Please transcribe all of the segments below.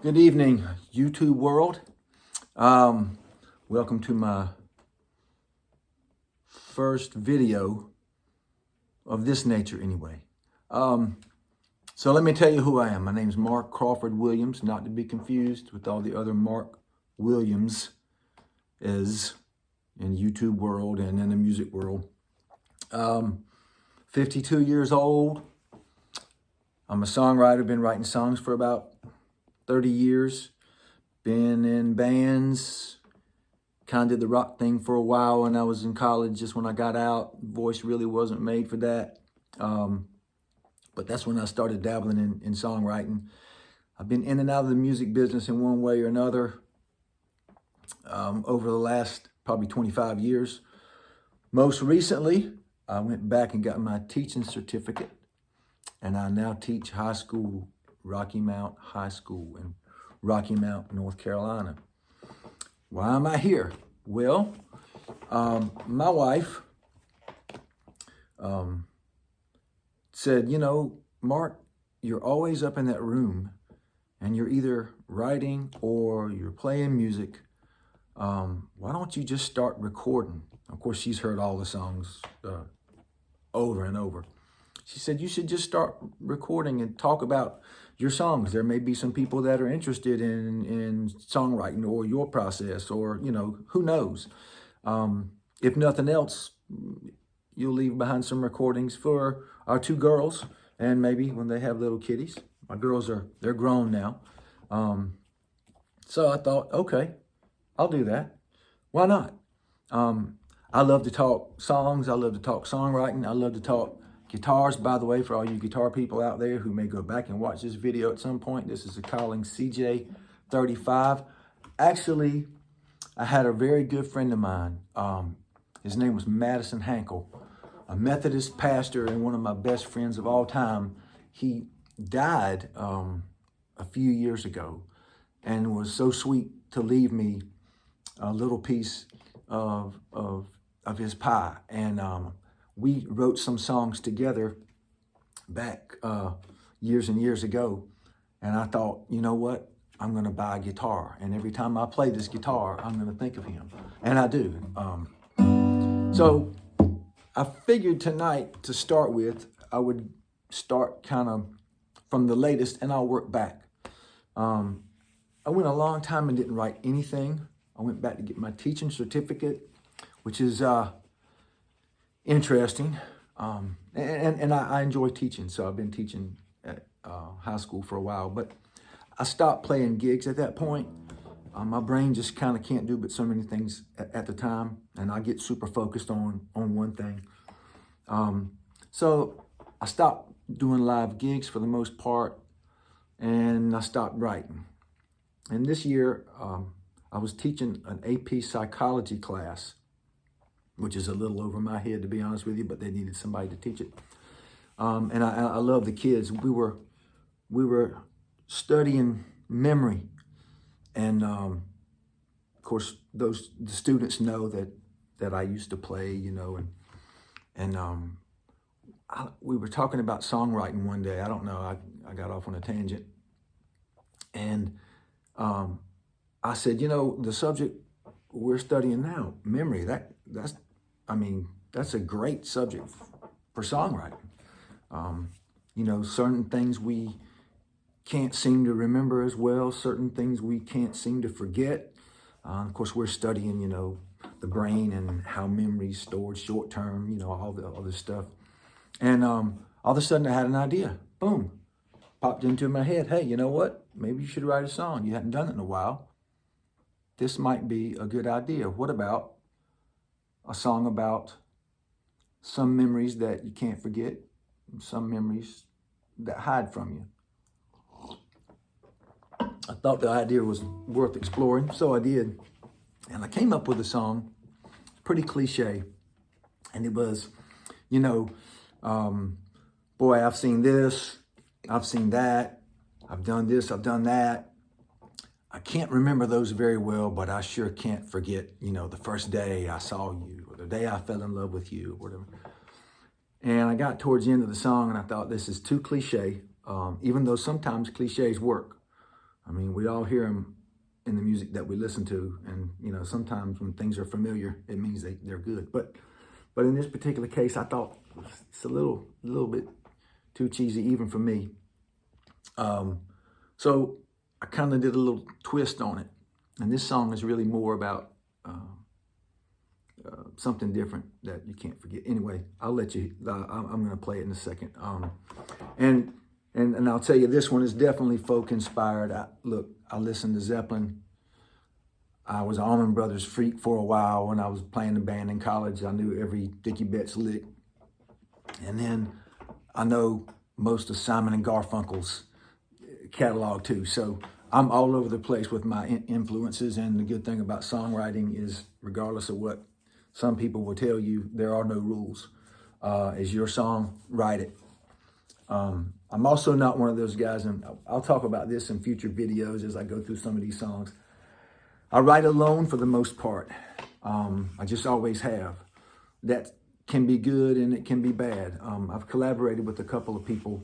Good evening, YouTube world. Welcome to my first video of this nature anyway. So let me tell you who I am. My name is Mark Crawford Williams, not to be confused with all the other Mark Williams is in YouTube world and in the music world. 52 years old. I'm a songwriter, been writing songs for about 30 years, been in bands, kind of did the rock thing for a while when I was in college. Just when I got out, voice really wasn't made for that. But that's when I started dabbling in songwriting. I've been in and out of the music business in one way or another over the last probably 25 years. Most recently, I went back and got my teaching certificate, and I now teach high school, Rocky Mount High School in Rocky Mount, North Carolina. Why am I here? Well, my wife said, you know, Mark, you're always up in that room and you're either writing or you're playing music. Why don't you just start recording? Of course, she's heard all the songs over and over. She said, you should just start recording and talk about your songs. There may be some people that are interested in songwriting or your process, or, you know, who knows? If nothing else, you'll leave behind some recordings for our two girls, and maybe when they have little kiddies. My girls they're grown now. So I thought, okay, I'll do that. Why not? I love to talk songs. I love to talk songwriting. I love to talk guitars. By the way, for all you guitar people out there who may go back and watch this video at some point, this is a Calling CJ35. Actually, I had a very good friend of mine. His name was Madison Hankel, a Methodist pastor and one of my best friends of all time. He died a few years ago and was so sweet to leave me a little piece of his pie. And we wrote some songs together back years and years ago. And I thought, you know what? I'm going to buy a guitar. And every time I play this guitar, I'm going to think of him. And I do. So I figured tonight, to start with, I would start kind of from the latest and I'll work back. I went a long time and didn't write anything. I went back to get my teaching certificate, which is interesting. And I enjoy teaching, so I've been teaching at high school for a while, but I stopped playing gigs at that point. My brain just kind of can't do but so many things at the time, and I get super focused on one thing. So I stopped doing live gigs for the most part, and I stopped writing. And this year, I was teaching an AP psychology class, which is a little over my head, to be honest with you, but they needed somebody to teach it. And I love the kids. We were studying memory. And of course, the students know that I used to play, you know, and we were talking about songwriting one day. I don't know, I got off on a tangent. And I said, you know, the subject we're studying now, memory, that's a great subject for songwriting. You know, certain things we can't seem to remember as well, certain things we can't seem to forget. Of course, we're studying, you know, the brain and how memory's stored short term, you know, all this stuff. And all of a sudden I had an idea. Boom. Popped into my head. Hey, you know what? Maybe you should write a song. You hadn't done it in a while. This might be a good idea. What about a song about some memories that you can't forget, some memories that hide from you? I thought the idea was worth exploring, so I did. And I came up with a song, pretty cliche. And it was, you know, boy, I've seen this, I've seen that, I've done this, I've done that. I can't remember those very well, but I sure can't forget, you know, the first day I saw you, or the day I fell in love with you, or whatever. And I got towards the end of the song and I thought, this is too cliche, even though sometimes cliches work. I mean, we all hear them in the music that we listen to. And, you know, sometimes when things are familiar, it means they're good. But in this particular case, I thought it's a little bit too cheesy even for me. So I kind of did a little twist on it. And this song is really more about something different that you can't forget. Anyway, I'll let you, I'm going to play it in a second. And I'll tell you, this one is definitely folk inspired. I listened to Zeppelin. I was an Allman Brothers freak for a while when I was playing the band in college. I knew every Dickie Betts lick. And then I know most of Simon and Garfunkel's catalog too. So I'm all over the place with my influences. And the good thing about songwriting is, regardless of what some people will tell you, there are no rules. Is your song, write it. I'm also not one of those guys, and I'll talk about this in future videos as I go through some of these songs. I write alone for the most part. I just always have. That can be good and it can be bad. I've collaborated with a couple of people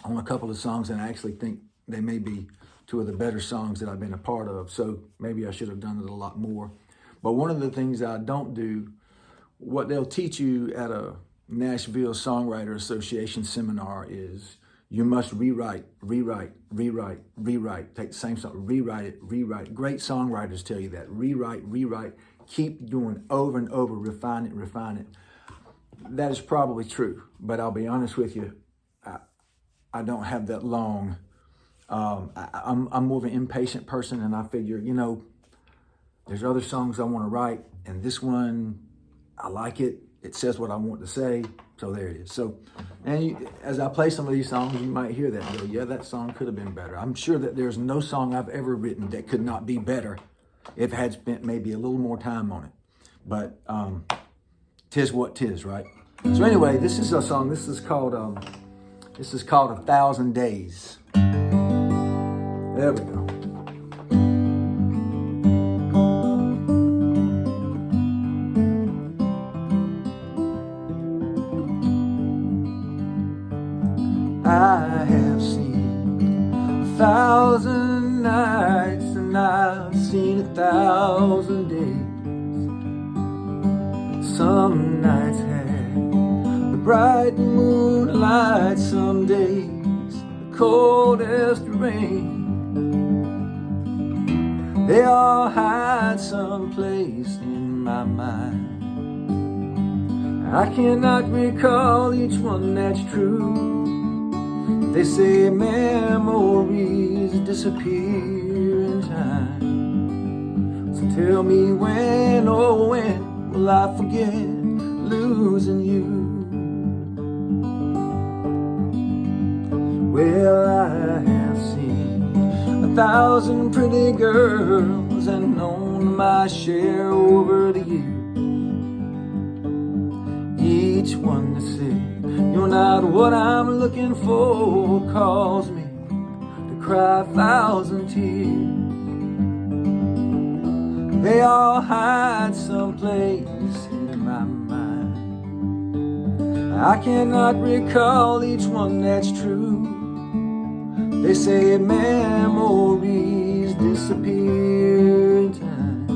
on a couple of songs, and I actually think they may be two of the better songs that I've been a part of. So maybe I should have done it a lot more. But one of the things I don't do, what they'll teach you at a Nashville Songwriter Association seminar is you must rewrite. Take the same song, rewrite it. Great songwriters tell you that. Rewrite. Keep doing over and over, refine it. That is probably true, but I'll be honest with you, I don't have that long. I'm more of an impatient person, and I figure, you know, there's other songs I want to write, and this one, I like it. It says what I want to say, so there it is. So, and as I play some of these songs, you might hear that and go, yeah, that song could have been better. I'm sure that there's no song I've ever written that could not be better if I had spent maybe a little more time on it. But tis what tis, right? So anyway, this is a song. This is called 1,000 Days. There we go. I have seen 1,000 nights, and I've seen 1,000 days. Some nights had the bright moonlight, some days the coldest rain. They all hide someplace in my mind. I cannot recall each one that's true. They say memories disappear in time. So tell me when, oh when, will I forget losing you? Well, I have seen 1,000 pretty girls and known my share over the years. Each one to say, you're not what I'm looking for, calls me to cry 1,000 tears. They all hide someplace in my mind. I cannot recall each one that's true. They say memories disappear in time.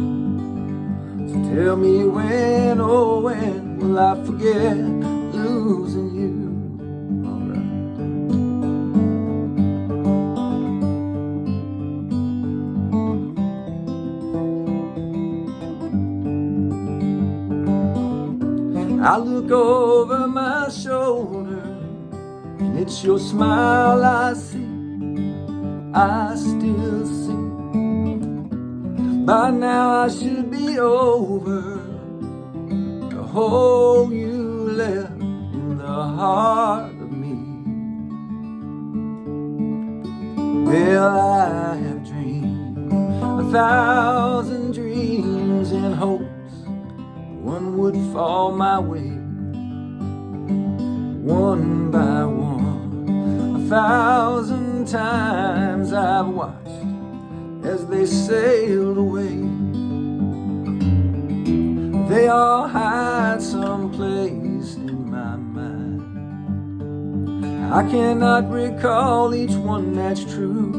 So tell me when, oh when, will I forget losing you? All right. I look over my shoulder, and it's your smile I see. I still see. By now I should be over the hole you left in the heart of me. Well, I have dreamed 1,000 dreams and hopes one would fall my way, one by one. 1,000 times I've watched as they sailed away. They all hide someplace in my mind. I cannot recall each one that's true.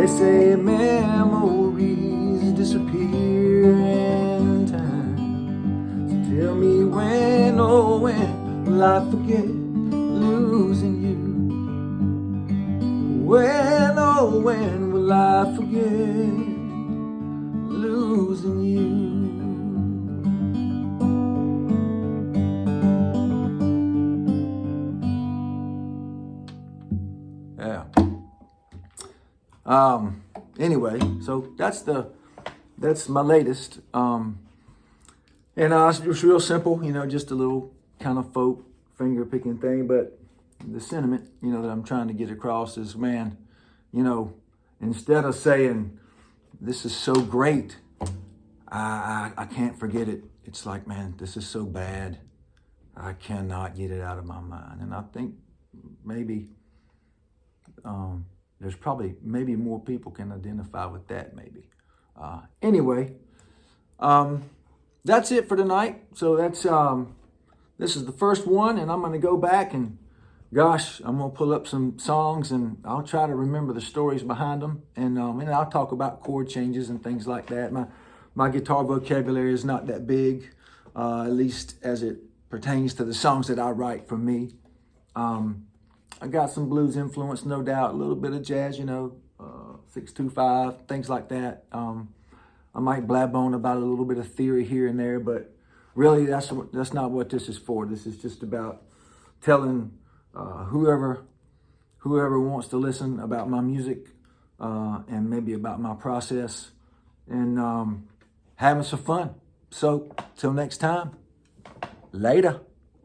They say memories disappear in time. So tell me when, oh when, will I forget losing you? When, oh when, will I forget losing you? Yeah. Anyway, so that's my latest. And it's real simple, just a little kind of folk finger picking thing. But the sentiment, that I'm trying to get across is, man, instead of saying this is so great, I can't forget it. It's like, man, this is so bad. I cannot get it out of my mind. And I think maybe there's probably maybe more people can identify with that maybe. Anyway, that's it for tonight. So that's this is the first one, and I'm going to go back and gosh, I'm going to pull up some songs and I'll try to remember the stories behind them, and I'll talk about chord changes and things like that. My guitar vocabulary is not that big, at least as it pertains to the songs that I write for me. I got some blues influence, no doubt, a little bit of jazz, 625, things like that. I might blab on about a little bit of theory here and there, but really that's not what this is for. This is just about telling whoever wants to listen about my music and maybe about my process, and having some fun. So till next time, later.